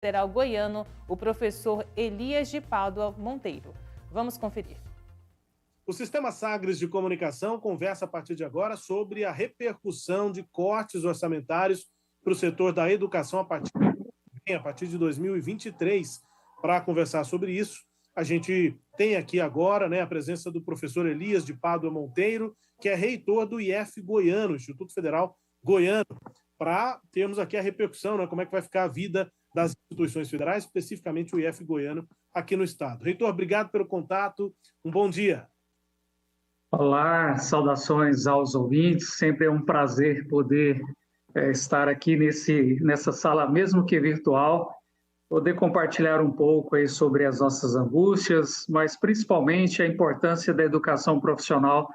Federal goiano, o professor Elias de Pádua Monteiro. Vamos conferir. O Sistema Sagres de Comunicação conversa a partir de agora sobre a repercussão de cortes orçamentários para o setor da educação a partir de 2023. Para conversar sobre isso, a gente tem aqui agora a presença do professor Elias de Pádua Monteiro, que é reitor do IF Goiano, Instituto Federal Goiano, para termos aqui a repercussão, como é que vai ficar a vida das instituições federais, especificamente o IF Goiano, aqui no estado. Reitor, obrigado pelo contato, um bom dia. Olá, saudações aos ouvintes, sempre é um prazer poder estar aqui nessa sala, mesmo que virtual, poder compartilhar um pouco aí sobre as nossas angústias, mas principalmente a importância da educação profissional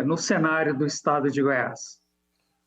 no cenário do estado de Goiás.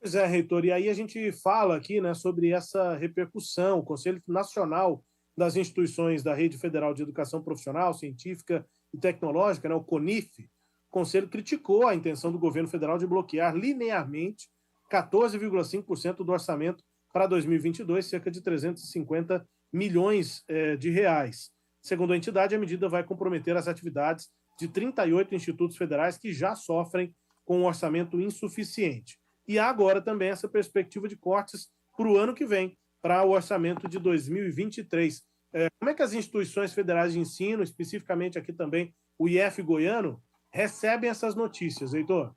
Pois é, reitor, e aí a gente fala aqui sobre essa repercussão. O Conselho Nacional das Instituições da Rede Federal de Educação Profissional, Científica e Tecnológica, o CONIF, o Conselho criticou a intenção do governo federal de bloquear linearmente 14,5% do orçamento para 2022, cerca de 350 milhões de reais. Segundo a entidade, a medida vai comprometer as atividades de 38 institutos federais que já sofrem com um orçamento insuficiente. E há agora também essa perspectiva de cortes para o ano que vem, para o orçamento de 2023. Como é que as instituições federais de ensino, especificamente aqui também o IF Goiano, recebem essas notícias, Heitor?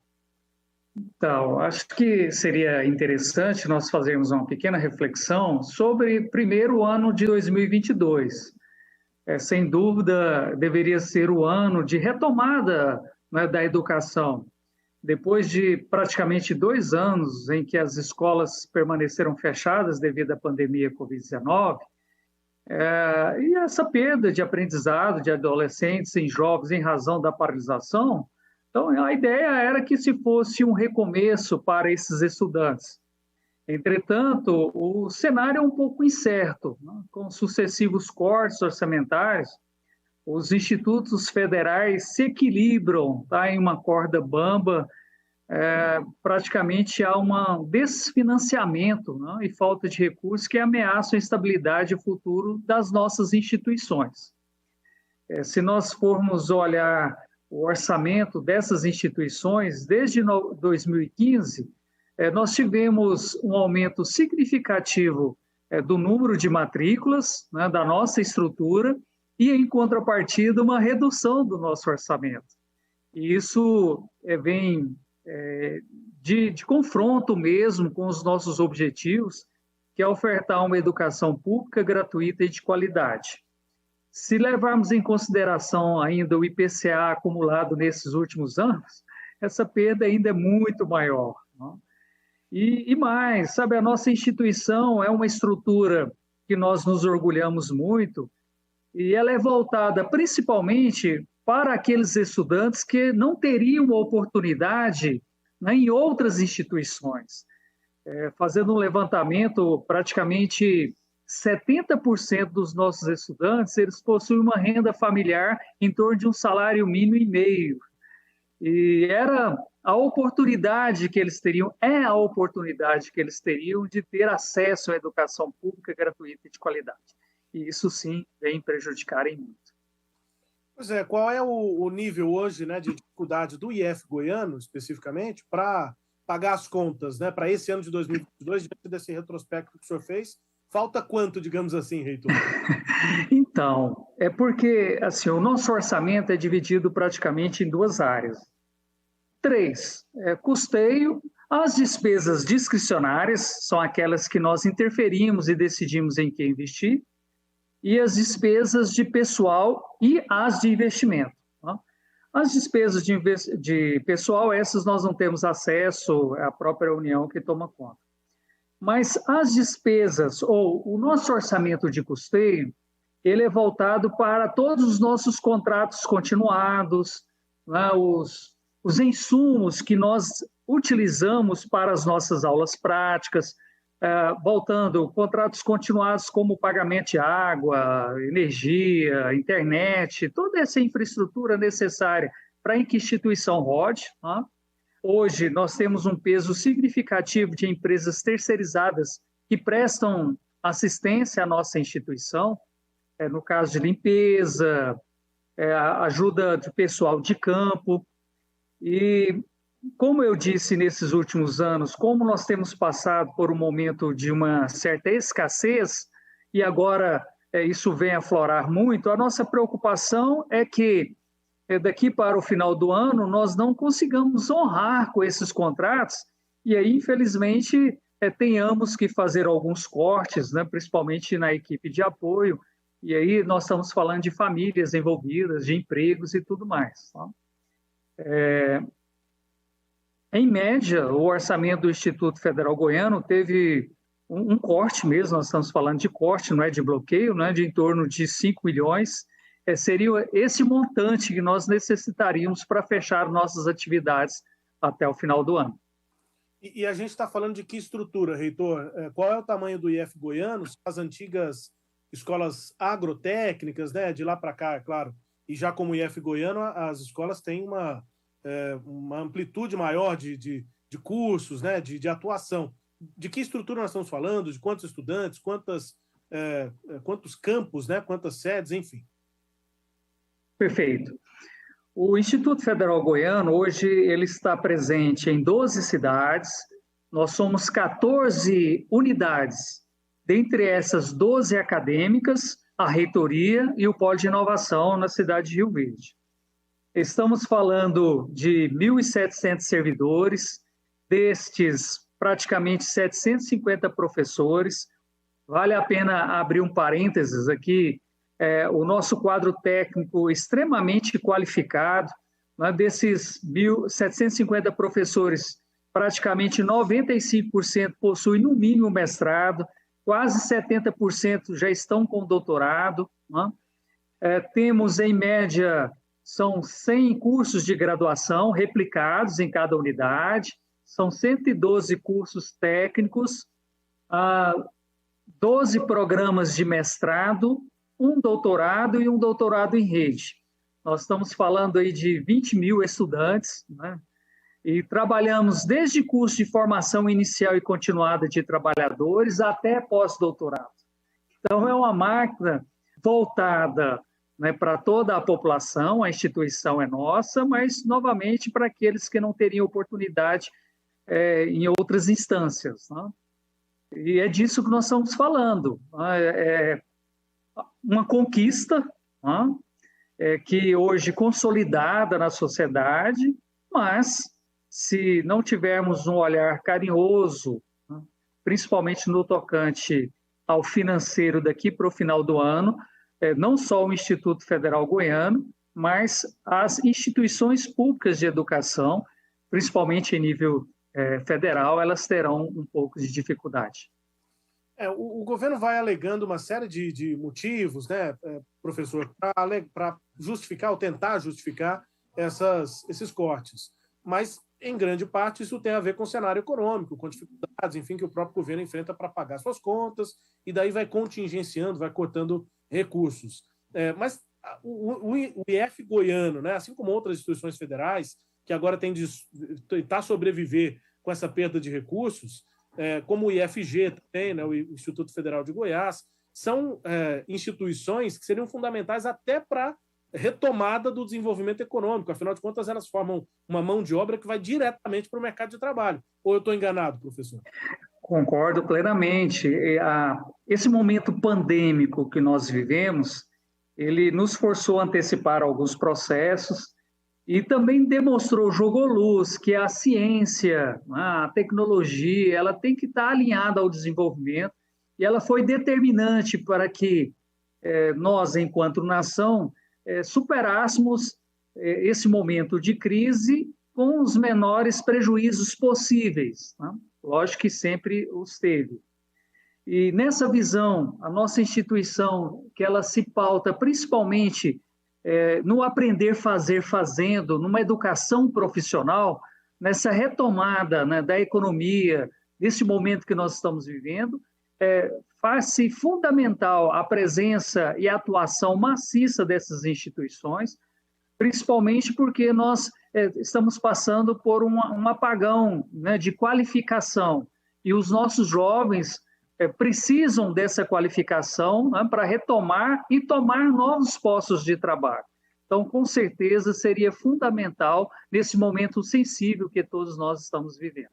Então, acho que seria interessante nós fazermos uma pequena reflexão sobre o primeiro ano de 2022. Sem dúvida, deveria ser o ano de retomada da educação. Depois de praticamente 2 anos em que as escolas permaneceram fechadas devido à pandemia Covid-19, e essa perda de aprendizado de adolescentes e jovens em razão da paralisação, então a ideia era que se fosse um recomeço para esses estudantes. Entretanto, o cenário é um pouco incerto, com sucessivos cortes orçamentários. Os institutos federais se equilibram em uma corda bamba, praticamente há um desfinanciamento e falta de recursos que ameaçam a estabilidade e o futuro das nossas instituições. Se nós formos olhar o orçamento dessas instituições, desde 2015, nós tivemos um aumento significativo do número de matrículas, da nossa estrutura, e, em contrapartida, uma redução do nosso orçamento. E isso vem de confronto mesmo com os nossos objetivos, que é ofertar uma educação pública, gratuita e de qualidade. Se levarmos em consideração ainda o IPCA acumulado nesses últimos anos, essa perda ainda é muito maior. E mais, a nossa instituição é uma estrutura que nós nos orgulhamos muito, e ela é voltada principalmente para aqueles estudantes que não teriam oportunidade em outras instituições. Fazendo um levantamento, praticamente 70% dos nossos estudantes, eles possuem uma renda familiar em torno de um salário mínimo e meio. E era a oportunidade que eles teriam, é a oportunidade que eles teriam de ter acesso à educação pública gratuita e de qualidade. E isso, sim, vem prejudicar em muito. Pois é, qual é o nível hoje de dificuldade do IF Goiano, especificamente, para pagar as contas para esse ano de 2022, diante desse retrospecto que o senhor fez? Falta quanto, digamos assim, reitor? Então, é porque o nosso orçamento é dividido praticamente em 2 áreas. 3, custeio. As despesas discricionárias são aquelas que nós interferimos e decidimos em que investir, e as despesas de pessoal e as de investimento. As despesas de pessoal, essas nós não temos acesso, é a própria União que toma conta. Mas as despesas, ou o nosso orçamento de custeio, ele é voltado para todos os nossos contratos continuados, os insumos que nós utilizamos para as nossas aulas práticas, voltando, contratos continuados como pagamento de água, energia, internet, toda essa infraestrutura necessária para que a instituição rode. Hoje, nós temos um peso significativo de empresas terceirizadas que prestam assistência à nossa instituição, no caso de limpeza, ajuda de pessoal de campo. E, como eu disse nesses últimos anos, como nós temos passado por um momento de uma certa escassez, e agora isso vem a aflorar muito, a nossa preocupação é que daqui para o final do ano nós não consigamos honrar com esses contratos, e aí, infelizmente, tenhamos que fazer alguns cortes, né, principalmente na equipe de apoio, e aí nós estamos falando de famílias envolvidas, de empregos e tudo mais. Tá? Em média, o orçamento do Instituto Federal Goiano teve um corte mesmo, nós estamos falando de corte, não é de bloqueio, não é de em torno de 5 milhões, seria esse montante que nós necessitaríamos para fechar nossas atividades até o final do ano. E a gente está falando de que estrutura, reitor? Qual é o tamanho do IF Goiano? As antigas escolas agrotécnicas, né? De lá para cá, é claro. E já como IF Goiano, as escolas têm uma amplitude maior de cursos, né? De atuação. De que estrutura nós estamos falando? De quantos estudantes? Quantos campos, né? Quantas sedes, enfim. Perfeito. O Instituto Federal Goiano, hoje, ele está presente em 12 cidades. Nós somos 14 unidades. Dentre essas, 12 acadêmicas, a reitoria e o polo de inovação na cidade de Rio Verde. Estamos falando de 1.700 servidores, destes praticamente 750 professores. Vale a pena abrir um parênteses aqui, o nosso quadro técnico extremamente qualificado, né, desses 1.750 professores, praticamente 95% possuem no mínimo mestrado, quase 70% já estão com doutorado, né? Temos, em média, são 100 cursos de graduação replicados em cada unidade, são 112 cursos técnicos, 12 programas de mestrado, um doutorado e um doutorado em rede. Nós estamos falando aí de 20 mil estudantes, né? E trabalhamos desde curso de formação inicial e continuada de trabalhadores até pós-doutorado. Então, é uma máquina voltada, né, para toda a população, a instituição é nossa, mas, novamente, para aqueles que não teriam oportunidade em outras instâncias. Né? E é disso que nós estamos falando. Uma conquista, né, que hoje consolidada na sociedade, mas se não tivermos um olhar carinhoso, né, principalmente no tocante ao financeiro daqui para o final do ano, não só o Instituto Federal Goiano, mas as instituições públicas de educação, principalmente em nível federal, elas terão um pouco de dificuldade. O governo vai alegando uma série de motivos, né, professor, para justificar ou tentar justificar esses cortes. Mas, em grande parte, isso tem a ver com o cenário econômico, com dificuldades, enfim, que o próprio governo enfrenta para pagar suas contas, e daí vai contingenciando, vai cortando recursos. Mas o IF Goiano, né, assim como outras instituições federais, que agora tem de tentar sobreviver com essa perda de recursos, como o IFG também, né, o Instituto Federal de Goiás, são instituições que seriam fundamentais até para retomada do desenvolvimento econômico. Afinal de contas, elas formam uma mão de obra que vai diretamente para o mercado de trabalho. Ou eu estou enganado, professor? Concordo plenamente. Esse momento pandêmico que nós vivemos, ele nos forçou a antecipar alguns processos e também demonstrou, jogou luz, que a ciência, a tecnologia, ela tem que estar alinhada ao desenvolvimento, e ela foi determinante para que nós, enquanto nação, superássemos esse momento de crise com os menores prejuízos possíveis, né? Lógico que sempre os teve. E nessa visão, a nossa instituição, que ela se pauta principalmente no aprender, fazer, fazendo, numa educação profissional, nessa retomada, né, da economia, nesse momento que nós estamos vivendo, faz-se fundamental a presença e a atuação maciça dessas instituições, principalmente porque nós estamos passando por um apagão, né, de qualificação, e os nossos jovens precisam dessa qualificação, né, para retomar e tomar novos postos de trabalho. Então, com certeza, seria fundamental nesse momento sensível que todos nós estamos vivendo.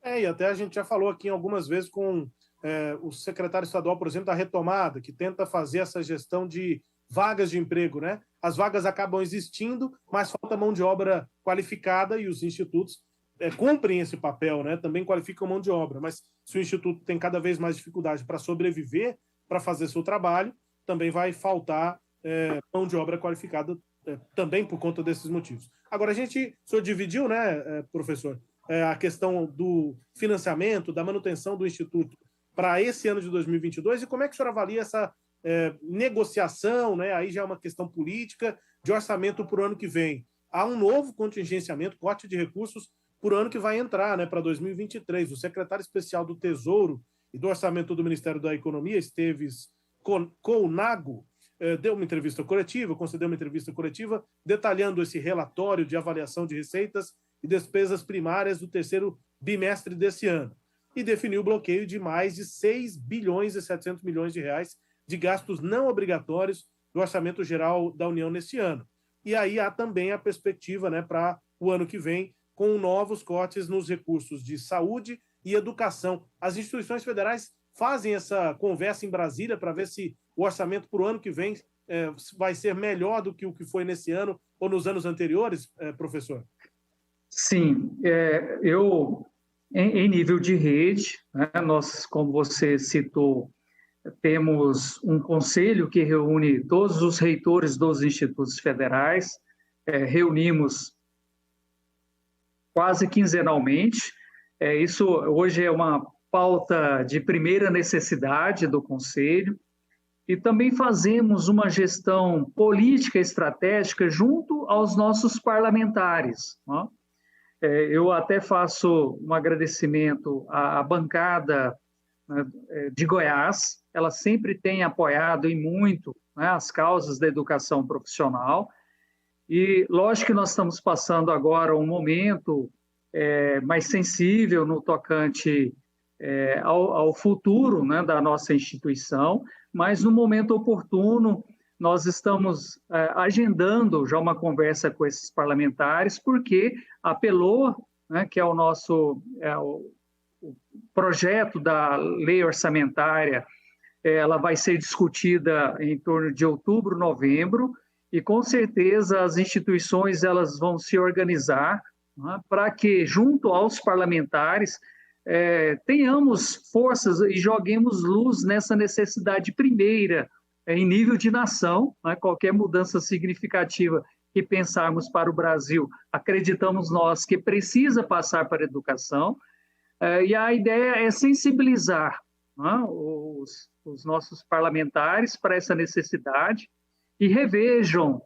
E até a gente já falou aqui algumas vezes com o secretário estadual, por exemplo, da Retomada, que tenta fazer essa gestão de vagas de emprego, né? As vagas acabam existindo, mas falta mão de obra qualificada e os institutos cumprem esse papel, né? Também qualificam mão de obra, mas se o instituto tem cada vez mais dificuldade para sobreviver, para fazer seu trabalho, também vai faltar mão de obra qualificada também por conta desses motivos. Agora, o senhor dividiu, né, professor, a questão do financiamento, da manutenção do instituto para esse ano de 2022, e como é que o senhor avalia essa negociação, né? Aí já é uma questão política, de orçamento para o ano que vem. Há um novo contingenciamento, corte de recursos por ano que vai entrar, né, para 2023. O secretário especial do Tesouro e do Orçamento do Ministério da Economia, Esteves Colnago, deu uma entrevista coletiva, concedeu uma entrevista coletiva, detalhando esse relatório de avaliação de receitas e despesas primárias do terceiro bimestre desse ano, e definiu o bloqueio de mais de 6 bilhões e 700 milhões de reais de gastos não obrigatórios do Orçamento Geral da União nesse ano. E aí há também a perspectiva, né, para o ano que vem, com novos cortes nos recursos de saúde e educação. As instituições federais fazem essa conversa em Brasília para ver se o orçamento para o ano que vem vai ser melhor do que o que foi nesse ano ou nos anos anteriores, professor? Sim, em nível de rede, né, nós, como você citou, temos um conselho que reúne todos os reitores dos institutos federais, reunimos quase quinzenalmente. Isso hoje é uma pauta de primeira necessidade do conselho, e também fazemos uma gestão política estratégica junto aos nossos parlamentares, né? Eu até faço um agradecimento à bancada, né, de Goiás. Ela sempre tem apoiado e muito, né, as causas da educação profissional. E lógico que nós estamos passando agora um momento mais sensível no tocante ao futuro, né, da nossa instituição, mas no momento oportuno nós estamos agendando já uma conversa com esses parlamentares, porque a PELOA, né, que é o nosso o projeto da lei orçamentária, ela vai ser discutida em torno de outubro, novembro, e com certeza as instituições elas vão se organizar, né, para que, junto aos parlamentares, tenhamos forças e joguemos luz nessa necessidade primeira, em nível de nação, né, qualquer mudança significativa que pensarmos para o Brasil, acreditamos nós que precisa passar para a educação, e a ideia é sensibilizar, né, os nossos parlamentares para essa necessidade e revejam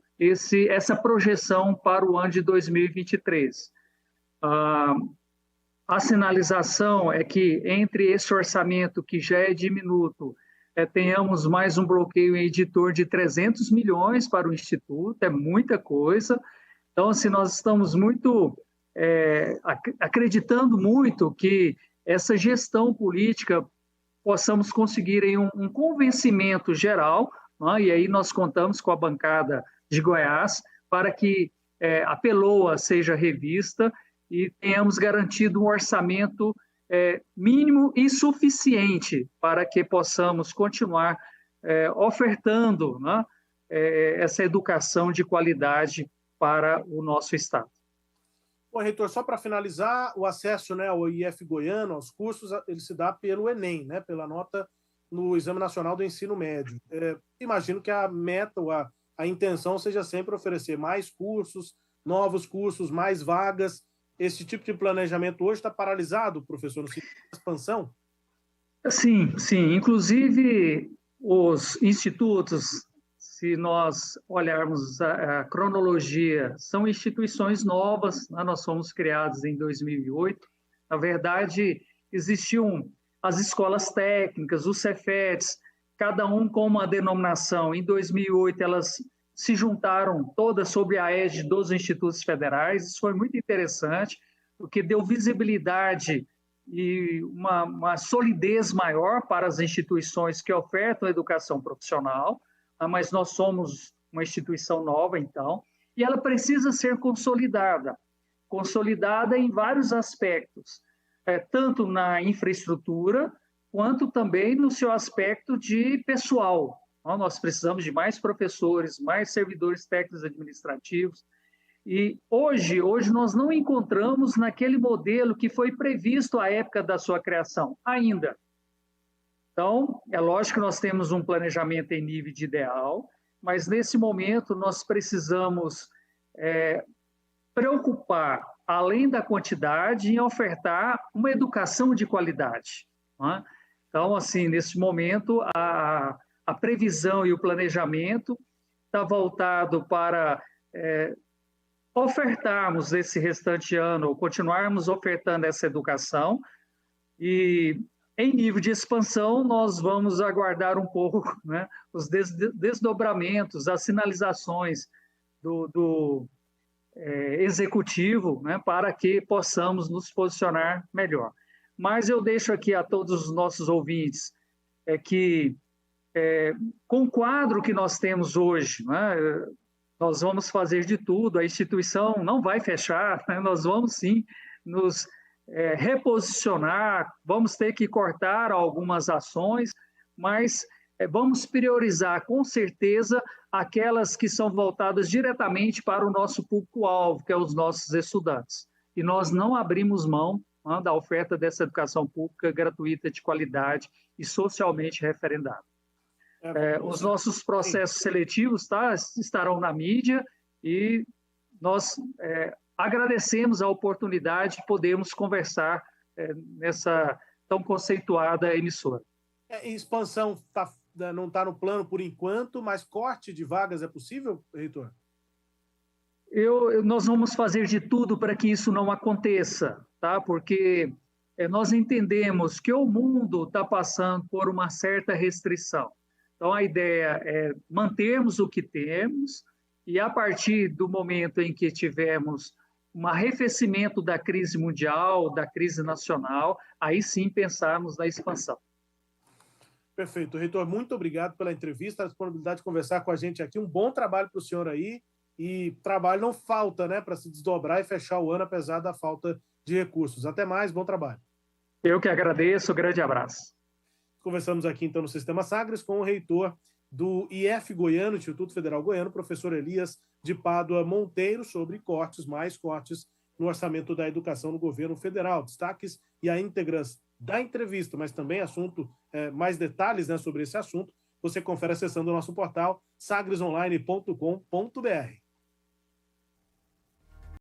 essa projeção para o ano de 2023. A sinalização é que entre esse orçamento que já é diminuto, tenhamos mais um bloqueio em editor de 300 milhões para o Instituto, é muita coisa. Então, assim, nós estamos muito acreditando muito que essa gestão política possamos conseguir um convencimento geral, né? E aí nós contamos com a bancada de Goiás para que a PELOA seja revista e tenhamos garantido um orçamento mínimo e suficiente para que possamos continuar ofertando, né, essa educação de qualidade para o nosso Estado. Bom, reitor, só para finalizar, o acesso, né, ao IF Goiano, aos cursos, ele se dá pelo Enem, né, pela nota no Exame Nacional do Ensino Médio. Imagino que a meta ou a intenção seja sempre oferecer mais cursos, novos cursos, mais vagas. Esse tipo de planejamento hoje está paralisado, professor, no sentido de expansão? Sim, sim. Inclusive, os institutos, se nós olharmos a cronologia, são instituições novas, né? Nós fomos criados em 2008. Na verdade, existiam as escolas técnicas, os Cefetes, cada um com uma denominação. Em 2008, elas se juntaram todas sob a égide dos institutos federais. Isso foi muito interessante, porque deu visibilidade e uma solidez maior para as instituições que ofertam educação profissional, mas nós somos uma instituição nova, então, e ela precisa ser consolidada em vários aspectos, tanto na infraestrutura, quanto também no seu aspecto de pessoal. Nós precisamos de mais professores, mais servidores técnicos administrativos, e hoje nós não encontramos naquele modelo que foi previsto à época da sua criação, ainda. Então, é lógico que nós temos um planejamento em nível de ideal, mas nesse momento nós precisamos preocupar, além da quantidade, em ofertar uma educação de qualidade. Né? Então, assim, nesse momento, a previsão e o planejamento está voltado para ofertarmos esse restante ano, continuarmos ofertando essa educação, e em nível de expansão nós vamos aguardar um pouco, né, os desdobramentos, as sinalizações do executivo, né, para que possamos nos posicionar melhor. Mas eu deixo aqui a todos os nossos ouvintes que, com o quadro que nós temos hoje, né, nós vamos fazer de tudo, a instituição não vai fechar, né? Nós vamos sim nos reposicionar, vamos ter que cortar algumas ações, mas vamos priorizar com certeza aquelas que são voltadas diretamente para o nosso público-alvo, que é os nossos estudantes. E nós não abrimos mão, né, da oferta dessa educação pública gratuita, de qualidade e socialmente referendada. Os nossos processos seletivos estarão na mídia e nós agradecemos a oportunidade de podermos conversar nessa tão conceituada emissora. Expansão não está no plano por enquanto, mas corte de vagas é possível, reitor? Nós vamos fazer de tudo para que isso não aconteça, tá? Porque nós entendemos que o mundo está passando por uma certa restrição. Então, a ideia é mantermos o que temos e, a partir do momento em que tivermos um arrefecimento da crise mundial, da crise nacional, aí sim pensarmos na expansão. Perfeito. Reitor, muito obrigado pela entrevista, a disponibilidade de conversar com a gente aqui. Um bom trabalho para o senhor aí, e trabalho não falta, né, para se desdobrar e fechar o ano, apesar da falta de recursos. Até mais, bom trabalho. Eu que agradeço, grande abraço. Conversamos aqui, então, no Sistema Sagres com o reitor do IF Goiano, Instituto Federal Goiano, professor Elias de Pádua Monteiro, sobre mais cortes no orçamento da educação no governo federal. Destaques e a íntegras da entrevista, mas também mais detalhes, né, sobre esse assunto, você confere acessando o nosso portal sagresonline.com.br.